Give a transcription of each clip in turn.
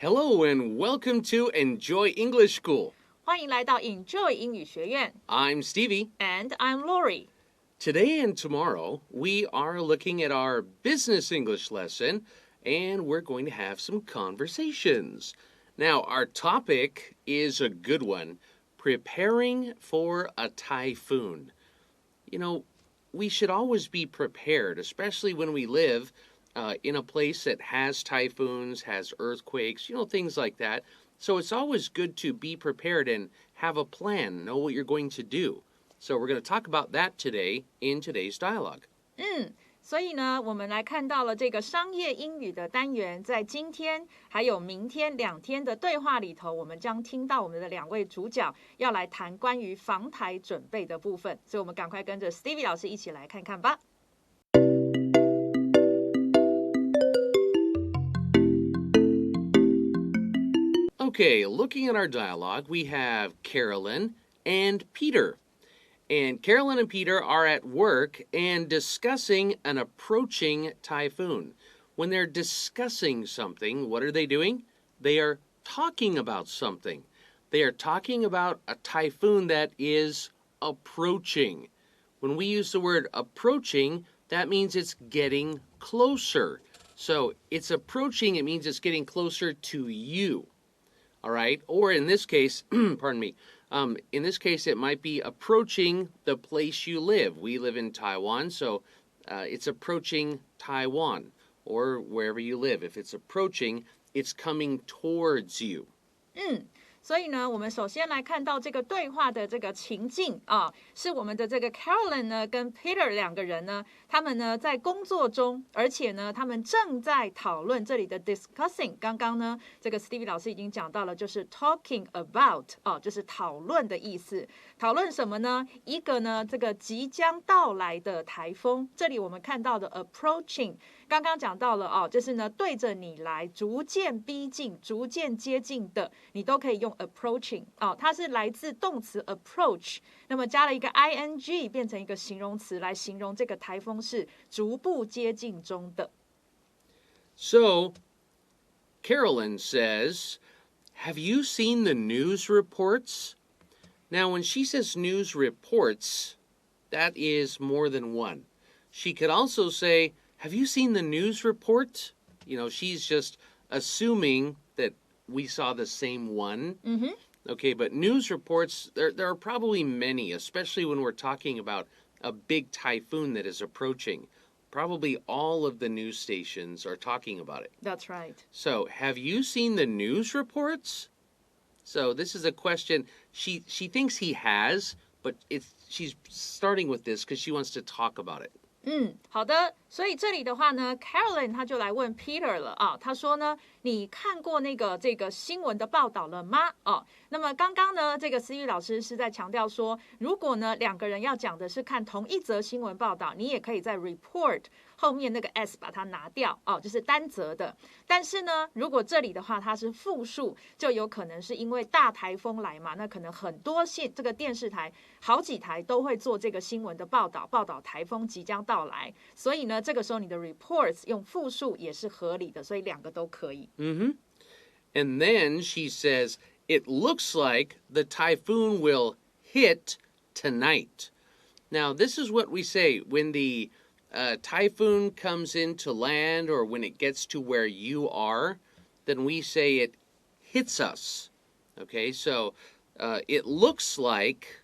Hello and welcome to Enjoy English School. 欢迎来到 Enjoy 英语学院 I'm Stevie. And I'm Laurie. Today and tomorrow, we are looking at our business English lesson, and we're going to have some conversations. Now, our topic is a good one, preparing for a typhoon. You know, we should always be prepared, especially when we live in a place that has typhoons, has earthquakes, things like that. So it's always good to be prepared and have a plan, know what you're going to do. So we're going to talk about that today in today's dialogue. 所以呢，我们来看到了这个商业英语的单元，在今天还有明天2天的对话里头，我们将听到我们的2位主角要来谈关于防台准备的部分。所以我们赶快跟着 Stevie 老师一起来看看吧。Okay, looking at our dialogue, we have Carolyn and Peter. And Carolyn and Peter are at work and discussing an approaching typhoon. When they're discussing something, what are they doing? They are talking about something. They are talking about a typhoon that is approaching. When we use the word approaching, that means it's getting closer. So it's approaching, it means it's getting closer to you. All right? Or in this case, pardon me, in this case, it might be approaching the place you live. We live in Taiwan, so it's approaching Taiwan or wherever you live. If it's approaching, it's coming towards you. 所以呢，我们首先来看到这个对话的这个情境啊，是我们的这个 Carolyn 呢跟 Peter 2个人呢，他们呢在工作中，而且呢他们正在讨论这里的 discussing。刚刚呢，这个 Stevie 老师已经讲到了，就是 talking about 就是讨论的意思。讨论什么呢？一个呢，这个即将到来的台风。这里我们看到的 approaching。刚刚讲到了就是呢对着你来逐渐逼近逐渐接近的你都可以用 approaching 它是来自动词 approach 那么加了一个 ing 变成一个形容词来形容这个台风是逐步接近中的 So, Carolyn says, have you seen the news reports? Now, when she says news reports, that is more than one. She could also say, have you seen the news report? She's just assuming that we saw the same one. Okay, but news reports, there are probably many, especially when we're talking about a big typhoon that is approaching. Probably all of the news stations are talking about it. That's right. So, have you seen the news reports? So, this is a question. She thinks he has, but she's starting with this because she wants to talk about it. 好的，所以这里的话呢 Carolyn 她就来问 Peter 了她说呢你看过这个新闻的报道了吗那么刚刚呢这个思玉老师是在强调说如果呢2个人要讲的是看同一则新闻报道你也可以在 report 后面那个 s 把它拿掉就是单则的但是呢如果这里的话它是复数就有可能是因为大台风来嘛那可能很多这个电视台好几台都会做这个新闻的报道台风即将到来所以呢这个时候你的 reports 用复数也是合理的所以2个都可以And then she says it looks like the typhoon will hit tonight. Now, this is what we say when the typhoon comes into land or when it gets to where you are, then we say it hits us. Okay, so it looks like,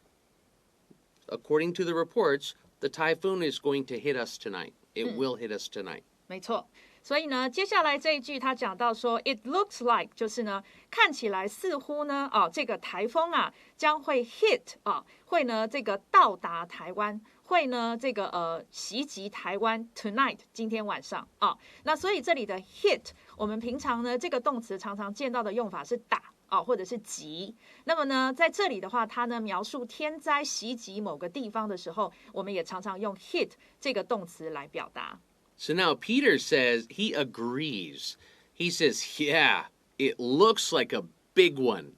according to the reports, the typhoon is going to hit us tonight. It will hit us tonight. 没错所以呢接下来这一句他讲到说 it looks like 就是呢看起来似乎呢这个台风将会 hit 会呢这个到达台湾会呢这个袭击台湾 tonight 今天晚上那所以这里的 hit 我们平常呢这个动词常常见到的用法是打或者是击那么呢在这里的话它呢描述天灾袭击某个地方的时候我们也常常用 hit 这个动词来表达So now Peter says he agrees. He says, yeah, it looks like a big one.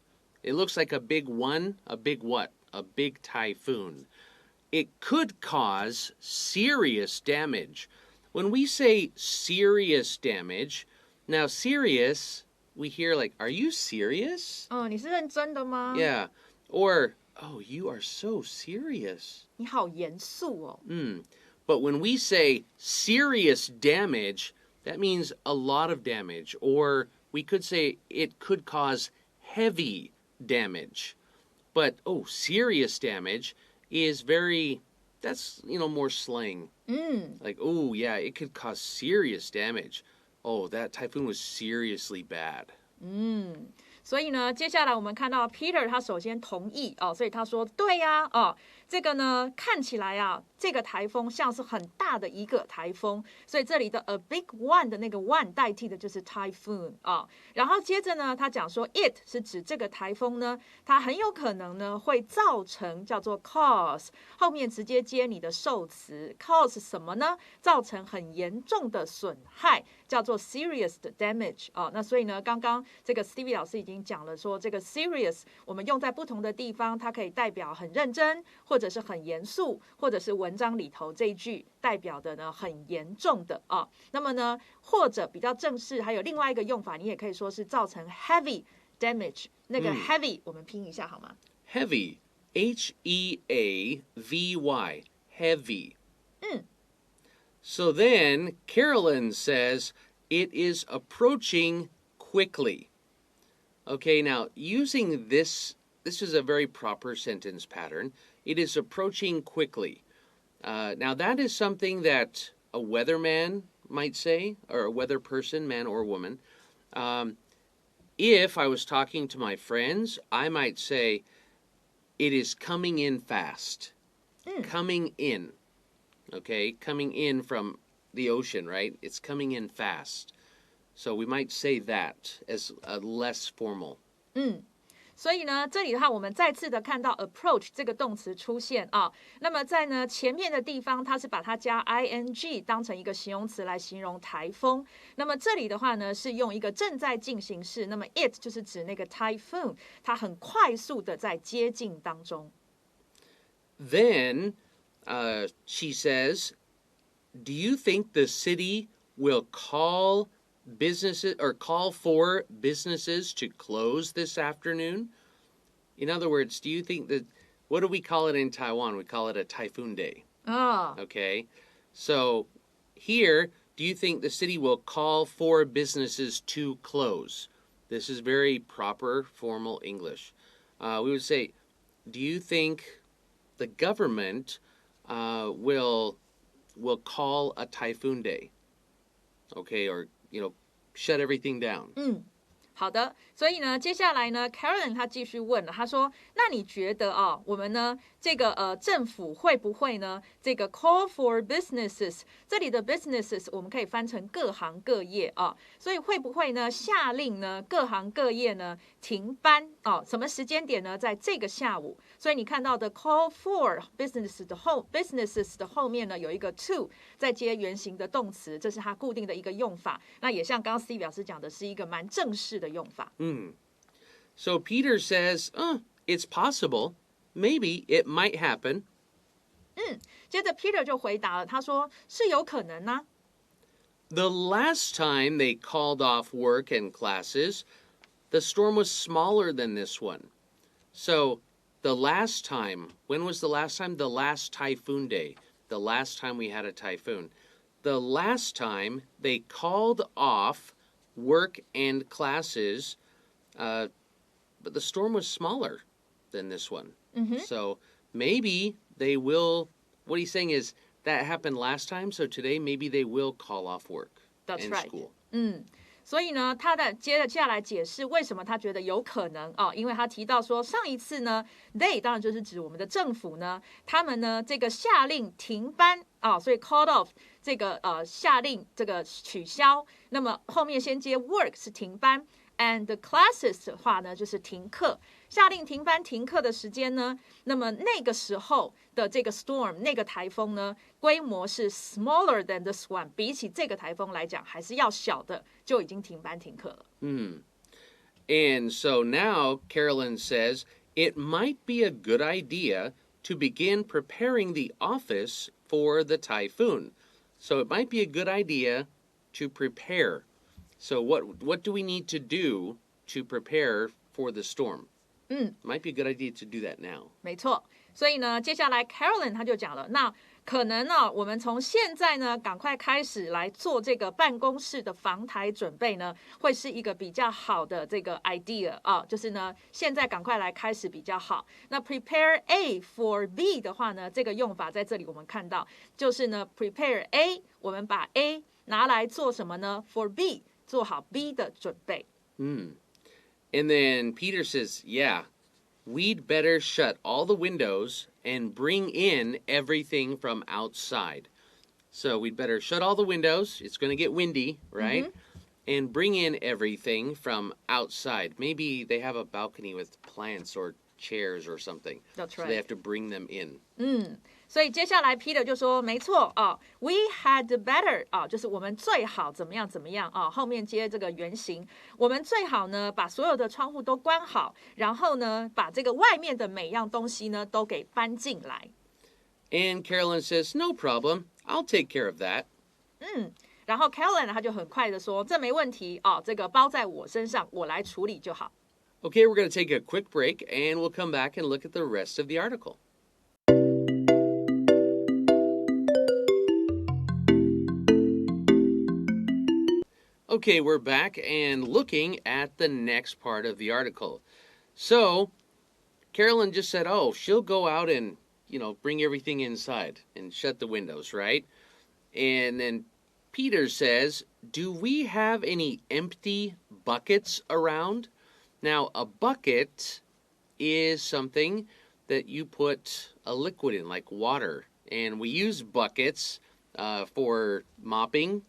It looks like a big one. A big what? A big typhoon. It could cause serious damage. When we say serious damage, now serious we hear like, "Are you serious?" 你是认真的吗？ Yeah. Or, "Oh, you are so serious." 你好严肃哦。But when we say serious damage, that means a lot of damage. Or we could say it could cause heavy damage. But, serious damage is that's, more slang. Like, oh, yeah, it could cause serious damage. Oh, that typhoon was seriously bad. 所以呢，接下来我们看到 Peter 他首先同意所以他说对呀这个呢看起来这个台风像是很大的一个台风，所以这里的 a big one 的那个 one 代替的就是 typhoon 然后接着呢他讲说 it 是指这个台风呢它很有可能呢会造成叫做 cause 后面直接接你的受词 cause 什么呢？造成很严重的损害，叫做 serious damage 那所以呢刚刚这个 Stevie 老师已经讲了说这个 serious 我们用在不同的地方，它可以代表很认真，或者是很严肃，或者是文章里头这一句代表的呢很严重的那么呢或者比较正式，还有另外一个用法，你也可以说是造成 heavy damage 那个 heavy 我们拼一下好吗？ Heavy. H-E-A-V-Y. Heavy. So then Carolyn says it is approaching quickly. Okay, now using this is a very proper sentence pattern. It is approaching quickly. Now that is something that a weatherman might say, or a weather person, man or woman. If I was talking to my friends, I might say, it is coming in fast. Coming in. Okay, coming in from the ocean, right? It's coming in fast. So we might say that as a less formal. 所以呢这里的话我们再次的看到 approach 这个动词出现那么在呢前面的地方它是把它加 ing 当成一个形容词来形容台风，那么这里的话呢是用一个正在进行式，那么 it 就是指那个 typhoon 它很快速的在接近当中。 Then she says, do you think the city will call for businesses to close this afternoon? In other words, do you think that, what do we call it in Taiwan? We call it a typhoon day. Okay. So here, do you think the city will call for businesses to close? This is very proper, formal English. We would say, do you think the government will call a typhoon day? Okay, or shut everything down. 好的，所以呢，接下来呢 ，Carolyn 她继续问了，她说：“那你觉得我们呢，这个政府会不会呢，这个 call for businesses 这里的 businesses 我们可以翻成各行各业所以会不会呢，下令呢，各行各业呢停班什么时间点呢？在这个下午。所以你看到的 call for businesses 的后面呢有一个 to 再接原形的动词，这是它固定的一个用法。那也像刚刚 Steve 老师讲的，是一个蛮正式的用法。So Peter says, it's possible. Maybe it might happen. 接着 Peter 就回答了，他说是有可能啊。The last time they called off work and classes, the storm was smaller than this one. So the last time, when was the last time? The last typhoon day. The last time we had a typhoon. The last time they called off work and classes, but the storm was smaller than this one. So maybe they will, what he's saying is that happened last time, so today maybe they will call off work That's and right. school. 所以呢，他的接下来解释为什么他觉得有可能因为他提到说上一次呢 ，they 当然就是指我们的政府呢，他们呢这个下令停班所以 called off 这个下令这个取消，那么后面先接 work 是停班 ，and classes 的话呢就是停课，下令停班停课的时间呢，那么那个时候的这个 storm 那个台风呢，规模是 smaller than this one， 比起这个台风来讲还是要小的，就已经停班停课了。And so now Carolyn says it might be a good idea to begin preparing the office for the typhoon. So it might be a good idea to prepare. So what do we need to do to prepare for the storm? Might be a good idea to do that now. 没错。所以呢，接下来 Carolyn 他就讲了，那可能呢，我们从现在呢，赶快开始来做这个办公室的防台准备呢，会是一个比较好的这个 idea 啊，就是呢，现在赶快来开始比较好。那 prepare A for B 的话呢，这个用法在这里我们看到，就是呢 prepare A， 我们把 A 拿来做什么呢 ？for B， 做好 B 的准备。And then Peter says, yeah, we'd better shut all the windows and bring in everything from outside. So we'd better shut all the windows. It's going to get windy, right? And bring in everything from outside. Maybe they have a balcony with plants or chairs or something. That's So right. they have to bring them in. 所以接下来 Peter 就说，没错啊 ，We had better 啊，就是我们最好怎么样怎么样啊，后面接这个原型，我们最好呢把所有的窗户都关好，然后呢把这个外面的每样东西呢都给搬进来。And Carolyn says, no problem. I'll take care of that. 然后 Carolyn 他就很快的说，这没问题啊，这个包在我身上，我来处理就好。Okay, we're going to take a quick break and we'll come back and look at the rest of the article. Okay, we're back and looking at the next part of the article. So, Carolyn just said, oh, she'll go out and, bring everything inside and shut the windows, right? And then Peter says, do we have any empty buckets around? Now, a bucket is something that you put a liquid in, like water. And we use buckets for mopping,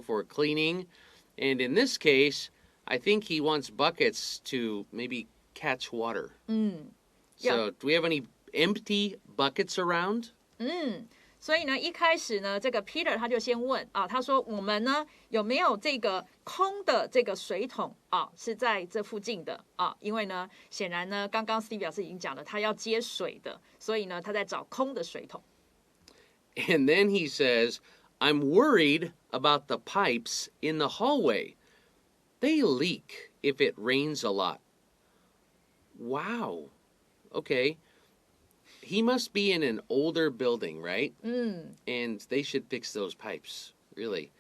for cleaning. And in this case, I think he wants buckets to maybe catch water. So, do we have any empty buckets around? 所以呢，一开始呢，这个 Peter 他就先问啊，他说我们呢有没有这个空的这个水桶啊，是在这附近的啊？因为呢，显然呢，刚刚 Steve 老师已经讲了，他要接水的，所以呢，他在找空的水桶。And then he says, I'm worried about the pipes in the hallway. They leak if it rains a lot. Wow. Okay. He must be in an older building, right? And they should fix those pipes, really.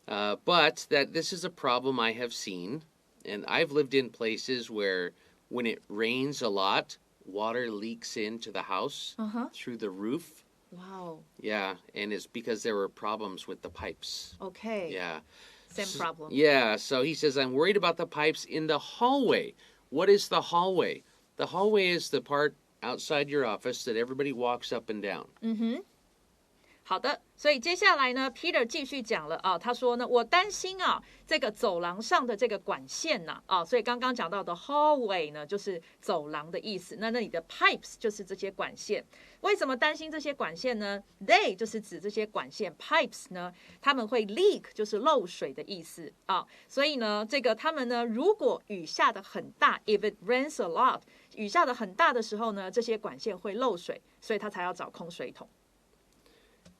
But that this is a problem I have seen. And I've lived in places where when it rains a lot, water leaks into the house through the roof. Wow. Yeah, and it's because there were problems with the pipes. Okay. Yeah. Same problem. Yeah, so he says, I'm worried about the pipes in the hallway. What is the hallway? The hallway is the part outside your office that everybody walks up and down. 好的，所以接下来呢 ，Peter 继续讲了啊，他说呢，我担心啊，这个走廊上的这个管线呐啊，所以刚刚讲到的 hallway 呢，就是走廊的意思。那里的 pipes 就是这些管线。为什么担心这些管线呢 ？They 就是指这些管线 ，pipes 呢，他们会 leak 就是漏水的意思啊。所以呢，这个他们呢，如果雨下的很大 ，if it rains a lot， 雨下的很大的时候呢，这些管线会漏水，所以他才要找空水桶。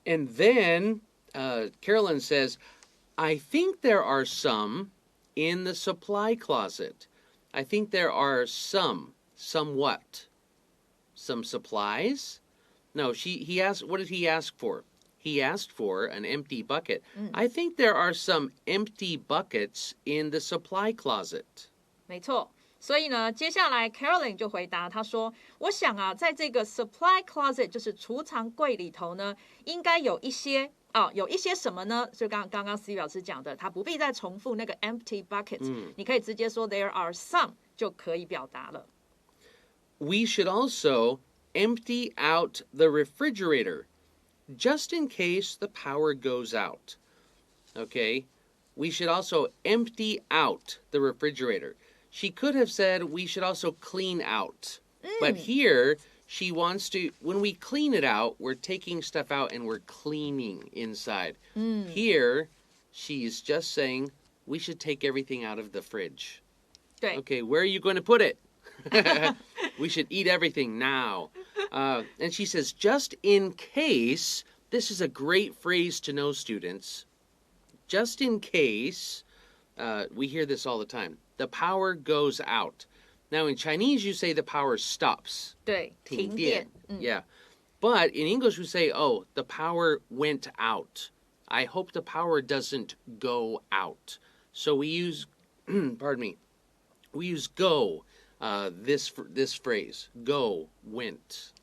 And then Carolyn says, I think there are some in the supply closet. I think there are some what? Some supplies? No, he asked, what did he ask for? He asked for an empty bucket. I think there are some empty buckets in the supply closet. 没错。所以呢，接下来 Carolyn 就回答，他说：“我想啊，在这个 supply closet， 就是储藏柜里头呢，应该有一些有一些什么呢？就刚刚 Steve 老师讲的，他不必再重复那个 empty buckets，你可以直接说 there are some 就可以表达了。We should also empty out the refrigerator, just in case the power goes out. Okay, we should also empty out the refrigerator.She could have said we should also clean out. But here, she wants to, when we clean it out, we're taking stuff out and we're cleaning inside. Here, she's just saying we should take everything out of the fridge. 对 Okay, where are you going to put it? We should eat everything now. And she says, just in case, this is a great phrase to know, students. Just in case we hear this all the time. The power goes out. Now, in Chinese, you say the power stops. 对，停电。Yeah. But in English, we say, oh, the power went out. I hope the power doesn't go out. So we use, pardon me, we use go, this phrase, go, went.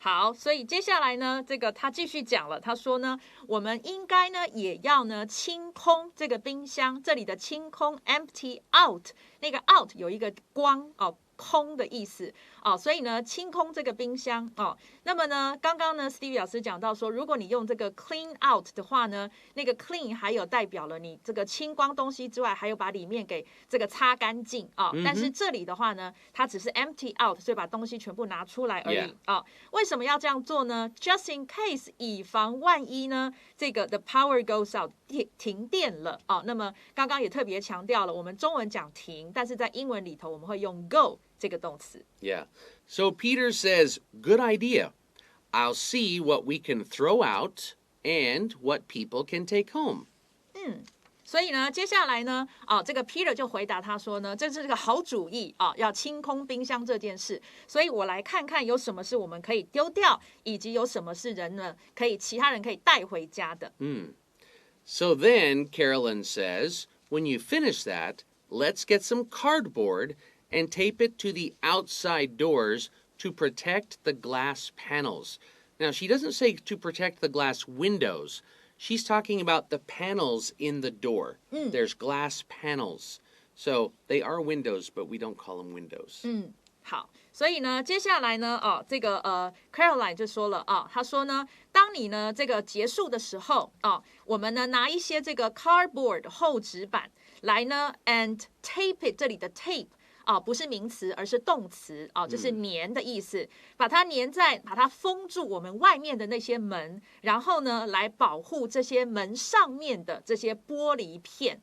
好，所以接下来呢，这个他继续讲了，他说呢，我们应该呢也要呢清空这个冰箱，这里的清空 empty out， 那个 out 有一个光哦。空的意思哦，所以呢，清空这个冰箱哦。那么呢，刚刚呢 ，Stevie 老师讲到说，如果你用这个 clean out 的话呢，那个 clean 还有代表了你这个清光东西之外，还有把里面给这个擦干净啊。但是这里的话呢，它只是 empty out， 所以把东西全部拿出来而已啊。为什么要这样做呢 ？Just in case， 以防万一呢，这个 the power goes out， 停电了啊。那么刚刚也特别强调了，我们中文讲停，但是在英文里头我们会用 go。这个动词 Yeah. So Peter says, good idea. I'll see what we can throw out and what people can take home. 所以呢，接下来呢，这个 Peter 就回答他说呢，这是个好主意啊，要清空冰箱这件事。所以我来看看有什么是我们可以丢掉，以及有什么是人呢其他人可以带回家的。So then Carolyn says, when you finish that, let's get some cardboard and tape it to the outside doors to protect the glass panels. Now, she doesn't say to protect the glass windows. She's talking about the panels in the door. There's glass panels. So they are windows, but we don't call them windows. 好，所以呢，接下来呢，这个Caroline 就说了她说呢，当你呢这个结束的时候我们呢拿一些这个 cardboard 厚纸板来呢 and tape it， 这里的 tape。不是名词，而是动词就是粘的意思，把它封住我们外面的那些门，然后呢，来保护这些门上面的这些玻璃片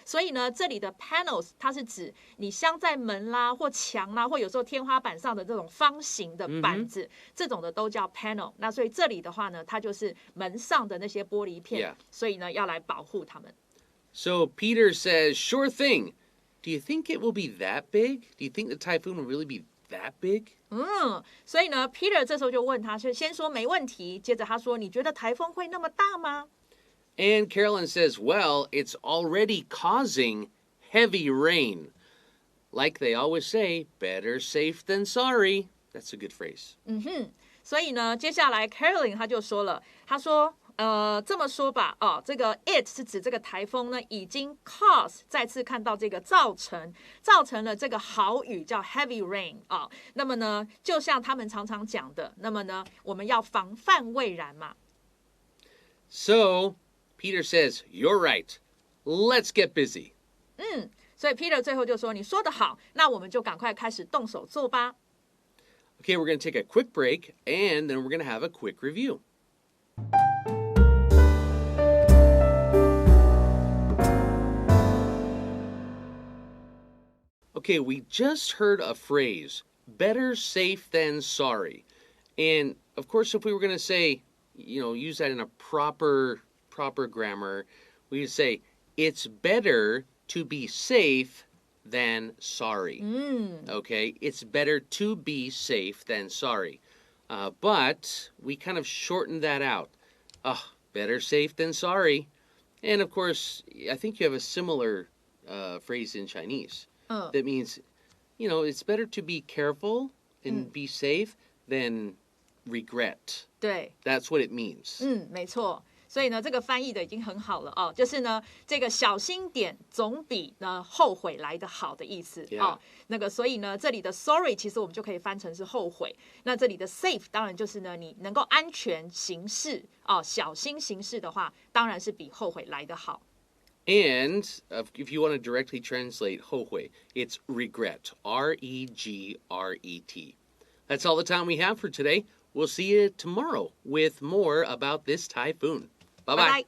所以呢，这里的 panels 它是指你镶在门啦，或墙啦，或有时候天花板上的这种方形的板子，这种的都叫 panel。那所以这里的话呢，它就是门上的那些玻璃片，所以呢，要来保护它们。So Peter says, sure thing.Do you think it will be that big? Do you think the typhoon will really be that big? 所以呢 Peter 这时候就问他，先说没问题，接着他说，你觉得台风会那么大吗？ And Carolyn says, well, it's already causing heavy rain. Like they always say, better safe than sorry. That's a good phrase. 所以呢，接下来 Caroline 他就说了，他说这么说吧这个 it 是指这个台风呢已经 cause 再次看到这个造成了这个豪雨叫 heavy rain 那么呢就像他们常常讲的，那么呢我们要防范未然嘛。 So Peter says, you're right. Let's get busy. 所以 Peter 最后就说，你说得好，那我们就赶快开始动手做吧。 Okay, we're going to take a quick break and then we're going to have a quick review. Okay, we just heard a phrase, better safe than sorry. And of course, if we were going to say, use that in a proper grammar, we would say, it's better to be safe than sorry. Okay, it's better to be safe than sorry. But we kind of shortened that out. Better safe than sorry. And of course, I think you have a similar phrase in Chinese. That means, it's better to be careful and be safe than regret. 对 That's what it means. 没错。所以呢，这个翻译的已经很好了就是呢，这个小心点总比呢后悔来得好的意思那个，所以呢，这里的 sorry 其实我们就可以翻成是后悔。那这里的 safe 当然就是呢，你能够安全行事小心行事的话，当然是比后悔来得好。And if you want to directly translate 后悔, it's regret. R-E-G-R-E-T. That's all the time we have for today. We'll see you tomorrow with more about this typhoon. Bye-bye.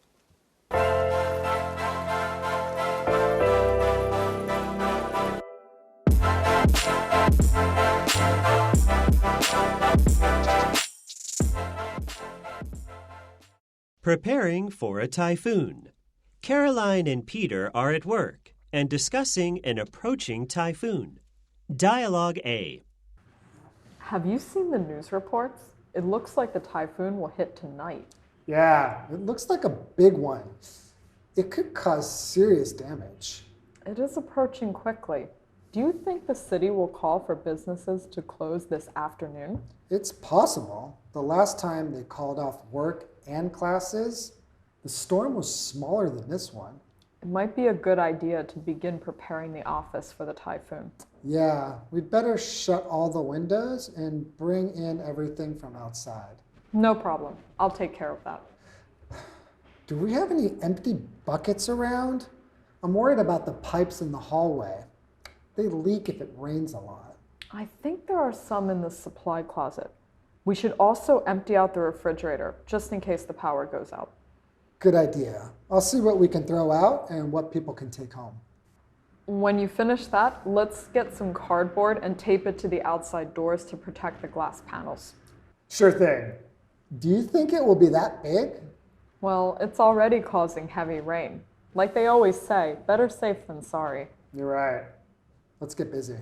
Preparing for a typhoon. Caroline and Peter are at work and discussing an approaching typhoon. Dialogue A. Have you seen the news reports? It looks like the typhoon will hit tonight. Yeah, it looks like a big one. It could cause serious damage. It is approaching quickly. Do you think the city will call for businesses to close this afternoon? It's possible. The last time they called off work and classes, the storm was smaller than this one. It might be a good idea to begin preparing the office for the typhoon. Yeah, we'd better shut all the windows and bring in everything from outside. No problem. I'll take care of that. Do we have any empty buckets around? I'm worried about the pipes in the hallway. They leak if it rains a lot. I think there are some in the supply closet. We should also empty out the refrigerator, just in case the power goes out. Good idea. I'll see what we can throw out and what people can take home. When you finish that, let's get some cardboard and tape it to the outside doors to protect the glass panels. Sure thing. Do you think it will be that big? Well, it's already causing heavy rain. Like they always say, better safe than sorry. You're right. Let's get busy.